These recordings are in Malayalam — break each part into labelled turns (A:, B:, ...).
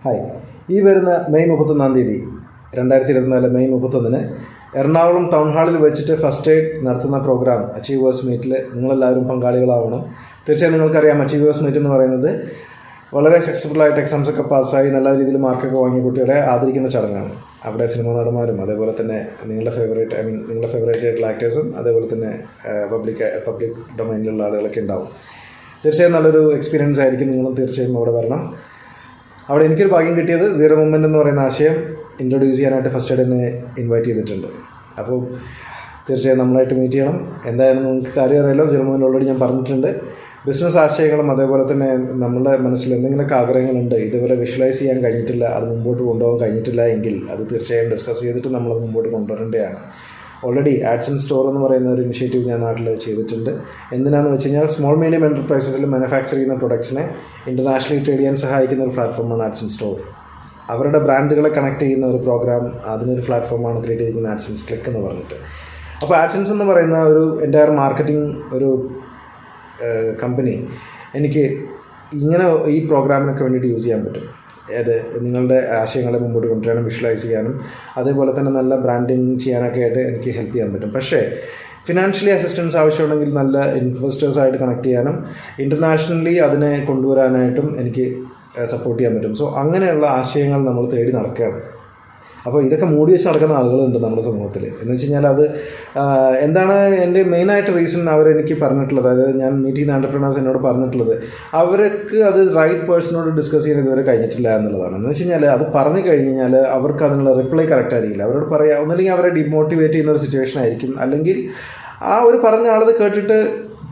A: ഹായ്, ഈ വരുന്ന മെയ് 31 2024 മെയ് 31 എറണാകുളം ടൗൺ ഹാളിൽ വെച്ചിട്ട് ഫസ്റ്റ് എയ്ഡ് നടത്തുന്ന പ്രോഗ്രാം അച്ചീവേഴ്സ് മീറ്റിൽ നിങ്ങളെല്ലാവരും പങ്കാളികളാവണം. തീർച്ചയായും നിങ്ങൾക്കറിയാം, അച്ചീവേഴ്സ് മീറ്റ് എന്ന് പറയുന്നത് വളരെ സക്സസ്ഫുള്ളായിട്ട് എക്സാംസൊക്കെ പാസ്സായി നല്ല രീതിയിൽ മാർക്കൊക്കെ വാങ്ങിയ കുട്ടികളെ ആദരിക്കുന്ന ചടങ്ങാണ്. അവിടെ സിനിമാ നടന്മാരും അതേപോലെ തന്നെ നിങ്ങളുടെ ഫേവറേറ്റ് ആയിട്ടുള്ള ആക്ടേഴ്സും അതേപോലെ തന്നെ പബ്ലിക് ഡൊമൈനിലുള്ള ആളുകളൊക്കെ ഉണ്ടാവും. തീർച്ചയായും നല്ലൊരു എക്സ്പീരിയൻസ് ആയിരിക്കും. നിങ്ങളും തീർച്ചയായും അവിടെ വരണം. അവിടെ എനിക്കൊരു ഭാഗ്യം കിട്ടിയത് സീറോ മൂവ്മെൻ്റ് എന്ന് പറയുന്ന ആശയം ഇൻട്രൊഡ്യൂസ് ചെയ്യാനായിട്ട് ഫസ്റ്റ് എയ്ഡ് എന്നെ ഇൻവൈറ്റ് ചെയ്തിട്ടുണ്ട്. അപ്പോൾ തീർച്ചയായും നമ്മളായിട്ട് മീറ്റ് ചെയ്യണം. എന്തായാലും നിങ്ങൾക്ക് കാര്യം അറിയാലോ, സീറോ മൂവ്മെൻ്റ് ഓൾറെഡി ഞാൻ പറഞ്ഞിട്ടുണ്ട്. ബിസിനസ് ആശയങ്ങളും അതേപോലെ തന്നെ നമ്മുടെ മനസ്സിൽ എന്തെങ്കിലുമൊക്കെ ആഗ്രഹങ്ങളുണ്ട്, ഇതുപോലെ വിഷ്വലൈസ് ചെയ്യാൻ കഴിഞ്ഞിട്ടില്ല, അത് മുമ്പോട്ട് കൊണ്ടുപോകാൻ കഴിഞ്ഞിട്ടില്ല എങ്കിൽ അത് തീർച്ചയായും ഡിസ്കസ് ചെയ്തിട്ട് നമ്മളത് മുമ്പോട്ട് കൊണ്ടുവരേണ്ടതാണ്. ഓൾറെഡി ആഡ്സ് ആൻഡ് സ്റ്റോർ എന്ന് പറയുന്ന ഒരു ഇനിഷ്യേറ്റീവ് ഞാൻ നാട്ടിൽ ചെയ്തിട്ടുണ്ട്. എന്തിനാണെന്ന് വെച്ച് കഴിഞ്ഞാൽ സ്മോൾ മീഡിയം എൻ്റർപ്രൈസസിൽ മാനുഫാക്ചർ ചെയ്യുന്ന പ്രൊഡക്ട്സിനെ ഇൻ്റർനാഷണലി ട്രേഡ് ചെയ്യാൻ സഹായിക്കുന്ന ഒരു പ്ലാറ്റ്ഫോമാണ് ആഡ്സ് ആൻഡ് സ്റ്റോർ. അവരുടെ ബ്രാൻഡുകളെ കണക്ട് ചെയ്യുന്ന ഒരു പ്രോഗ്രാം, അതിനൊരു പ്ലാറ്റ്ഫോമാണ് ക്രിയേറ്റ് ചെയ്തിരിക്കുന്ന ആഡ്സൻസ് ക്ലിക്ക് എന്ന് പറഞ്ഞിട്ട്. അപ്പോൾ ആഡ്സൻസ് എന്ന് പറയുന്ന ഒരു എൻ്റയർ മാർക്കറ്റിംഗ് ഒരു കമ്പനി എനിക്ക് ഇങ്ങനെ ഈ പ്രോഗ്രാമിനൊക്കെ വേണ്ടിയിട്ട് യൂസ് ചെയ്യാൻ പറ്റും. അത് നിങ്ങളുടെ ആശയങ്ങളെ മുമ്പോട്ട് കൊണ്ടുവരാനും വിഷ്വലൈസ് ചെയ്യാനും അതേപോലെ തന്നെ നല്ല ബ്രാൻഡിങ് ചെയ്യാനൊക്കെ ആയിട്ട് എനിക്ക് ഹെൽപ്പ് ചെയ്യാൻ പറ്റും. പക്ഷേ ഫിനാൻഷ്യലി അസിസ്റ്റൻസ് ആവശ്യമുണ്ടെങ്കിൽ നല്ല ഇൻവെസ്റ്റേഴ്സായിട്ട് കണക്ട് ചെയ്യാനും ഇൻ്റർനാഷണലി അതിനെ കൊണ്ടുവരാനായിട്ടും എനിക്ക് സപ്പോർട്ട് ചെയ്യാൻ പറ്റും. സോ അങ്ങനെയുള്ള ആശയങ്ങൾ നമ്മൾ തേടി നടക്കുകയാണ്. അപ്പോൾ ഇതൊക്കെ മൂടി വെച്ച് നടക്കുന്ന ആളുകളുണ്ട് നമ്മുടെ സമൂഹത്തിൽ. എന്ന് വെച്ച് കഴിഞ്ഞാൽ അത് എന്താണ് എൻ്റെ മെയിനായിട്ട് റീസൺ അവരെനിക്ക് പറഞ്ഞിട്ടുള്ളത്, അതായത് ഞാൻ മീറ്റ് ചെയ്യുന്ന എൻ്റർപ്രണേഴ്സ് എന്നോട് പറഞ്ഞിട്ടുള്ളത്, അവർക്ക് അത് റൈറ്റ് പേഴ്സണോട് ഡിസ്കസ് ചെയ്യാൻ ഇതുവരെ കഴിഞ്ഞിട്ടില്ല എന്നുള്ളതാണ്. എന്ന് വെച്ച് കഴിഞ്ഞാൽ അത് പറഞ്ഞു കഴിഞ്ഞ് കഴിഞ്ഞാൽ അവർക്ക് അതിനുള്ള റിപ്ലൈ കറക്റ്റ് ആയിരിക്കില്ല. അവരോട് പറയാം, ഒന്നല്ലെങ്കിൽ അവരെ ഡിമോട്ടിവേറ്റ് ചെയ്യുന്ന ഒരു സിറ്റുവേഷൻ ആയിരിക്കും, അല്ലെങ്കിൽ ആ ഒരു പറഞ്ഞ ആളത് കേട്ടിട്ട്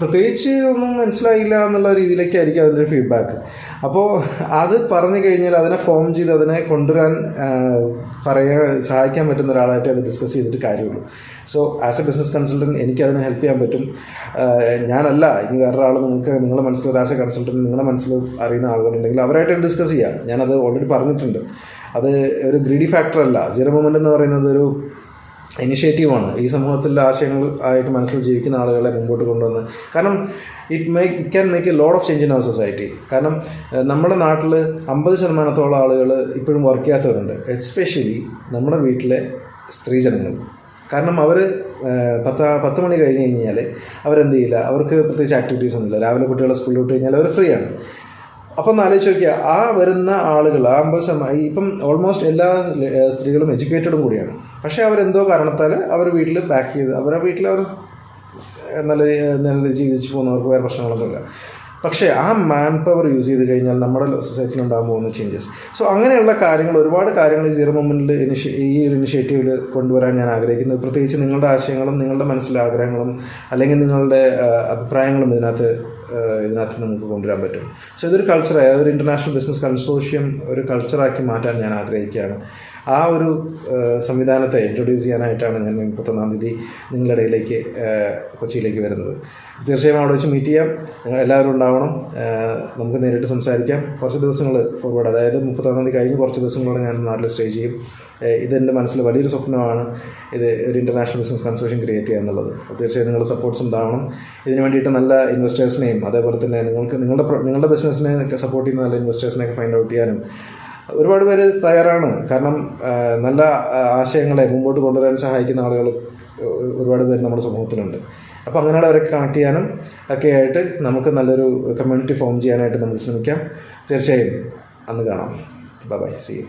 A: പ്രത്യേകിച്ച് ഒന്നും മനസ്സിലായില്ല എന്നുള്ള രീതിയിലേക്കായിരിക്കും അതിൻ്റെ ഒരു ഫീഡ്ബാക്ക്. അപ്പോൾ അത് പറഞ്ഞു കഴിഞ്ഞാൽ അതിനെ ഫോം ചെയ്ത് അതിനെ കൊണ്ടുവരാൻ സഹായിക്കാൻ പറ്റുന്ന ഒരാളായിട്ട് അത് ഡിസ്കസ് ചെയ്തിട്ട് കാര്യമുള്ളൂ. So as a business consultant എനിക്കതിനെ ഹെൽപ്പ് ചെയ്യാൻ പറ്റും. ഞാനല്ല, ഇനി വേറൊരാൾ നിങ്ങളുടെ മനസ്സിൽ ആസ് എ കൺസൾട്ടൻറ്റ് നിങ്ങളുടെ മനസ്സിൽ അറിയുന്ന ആളുകളുണ്ടെങ്കിൽ അവരായിട്ട് ഡിസ്കസ് ചെയ്യാം. ഞാനത് ഓൾറെഡി പറഞ്ഞിട്ടുണ്ട്. അത് ഒരു ഗ്രീഡി ഫാക്ടർ അല്ല. സീറോ മൂവ്മെൻ്റ് എന്ന് പറയുന്നത് ഒരു ഇനിഷ്യേറ്റീവാണ്. ഈ സമൂഹത്തിലെ ആശയങ്ങൾ ആയിട്ട് മനസ്സിൽ ജീവിക്കുന്ന ആളുകളെ മുമ്പോട്ട് കൊണ്ടുവന്ന്, കാരണം it can make a lot of change in our society. കാരണം നമ്മുടെ നാട്ടിൽ 50% ആളുകൾ ഇപ്പോഴും വർക്ക് ചെയ്യാത്തവരുണ്ട്, എസ്പെഷ്യലി നമ്മുടെ വീട്ടിലെ സ്ത്രീ ജനങ്ങൾ. കാരണം അവർ 10 മണി കഴിഞ്ഞ് കഴിഞ്ഞാൽ അവരെന്ത് ചെയ്യില്ല, അവർക്ക് പ്രത്യേകിച്ച് ആക്ടിവിറ്റീസ് ഒന്നുമില്ല. രാവിലെ കുട്ടികളെ സ്കൂളിൽ വിട്ട് കഴിഞ്ഞാൽ അവർ ഫ്രീ ആണ്. അപ്പം ഒന്ന് ആലോചിച്ച് നോക്കിയാൽ, ആ വരുന്ന ആളുകൾ 50% ഇപ്പം ഓൾമോസ്റ്റ് എല്ലാ സ്ത്രീകളും എഡ്യൂക്കേറ്റഡും കൂടിയാണ്. പക്ഷേ അവരെന്തോ കാരണത്താൽ അവർ വീട്ടിൽ ബാക്ക് ചെയ്ത് അവരുടെ വീട്ടിൽ അവർ നല്ല ജീവിച്ച് പോകുന്നവർക്ക് വേറെ പ്രശ്നങ്ങളൊന്നുമില്ല. പക്ഷേ ആ മാൻ പവർ യൂസ് ചെയ്ത് കഴിഞ്ഞാൽ നമ്മുടെ സൊസൈറ്റിയിൽ ഉണ്ടാകാൻ പോകുന്ന ചേഞ്ചസ്. സോ അങ്ങനെയുള്ള കാര്യങ്ങൾ, ഒരുപാട് കാര്യങ്ങൾ ഈ സീറോ മൂവ്മെൻറ്റിൽ ഈ ഒരു ഇനിഷ്യേറ്റീവിൽ കൊണ്ടുവരാൻ ഞാൻ ആഗ്രഹിക്കുന്നത്. പ്രത്യേകിച്ച് നിങ്ങളുടെ ആശയങ്ങളും നിങ്ങളുടെ മനസ്സിലെ ആഗ്രഹങ്ങളും അല്ലെങ്കിൽ നിങ്ങളുടെ അഭിപ്രായങ്ങളും ഇതിനകത്ത് നമുക്ക് കൊണ്ടുവരാൻ പറ്റും. സോ ഇതൊരു കൾച്ചറായി, അതൊരു ഇൻ്റർനാഷണൽ ബിസിനസ് കൺസോർഷ്യം ഒരു കൾച്ചറാക്കി മാറ്റാൻ ഞാൻ ആഗ്രഹിക്കുകയാണ്. ആ ഒരു സംവിധാനത്തെ ഇൻട്രൊഡ്യൂസ് ചെയ്യാനായിട്ടാണ് ഞാൻ 31 നിങ്ങളുടെ ഇടയിലേക്ക് കൊച്ചിയിലേക്ക് വരുന്നത്. തീർച്ചയായും അവിടെ വെച്ച് മീറ്റ് ചെയ്യാം. എല്ലാവരും ഉണ്ടാവണം. നമുക്ക് നേരിട്ട് സംസാരിക്കാം. കുറച്ച് ദിവസങ്ങൾ ഫോർവേഡ്, അതായത് 31 കഴിഞ്ഞ് കുറച്ച് ദിവസങ്ങളോടെ ഞാൻ നാട്ടിൽ സ്റ്റേ ചെയ്യും. ഇതെൻ്റെ മനസ്സിൽ വലിയൊരു സ്വപ്നമാണ്, ഇത് ഒരു ഇൻ്റർനാഷണൽ ബിസിനസ് കൺസോർഷ്യം ക്രിയേറ്റ് ചെയ്യുക എന്നുള്ളത്. തീർച്ചയായും നിങ്ങളുടെ സപ്പോർട്ട്സ് ഉണ്ടാവണം. ഇതിന് വേണ്ടിയിട്ട് നല്ല ഇൻവെസ്റ്റേഴ്സിനെയും അതേപോലെ തന്നെ നിങ്ങളുടെ ബിസിനസ്സിനെ സപ്പോർട്ട് ചെയ്യുന്ന നല്ല ഇൻവെസ്റ്റേഴ്സിനെയൊക്കെ ഫൈൻഡ് ഔട്ട് ചെയ്യാനും ഒരുപാട് പേര് തയ്യാറാണ്. കാരണം നല്ല ആശയങ്ങളെ മുമ്പോട്ട് കൊണ്ടുവരാൻ സഹായിക്കുന്ന ആളുകൾ ഒരുപാട് പേര് നമ്മുടെ സമൂഹത്തിലുണ്ട്. അപ്പോൾ അങ്ങനെയുള്ളവരൊക്കെ കണക്ട് ചെയ്യാനും ഒക്കെ ആയിട്ട് നമുക്ക് നല്ലൊരു കമ്മ്യൂണിറ്റി ഫോം ചെയ്യാനായിട്ട് നമുക്ക് ശ്രമിക്കാം. തീർച്ചയായും അന്ന് കാണാം. Bye, see U.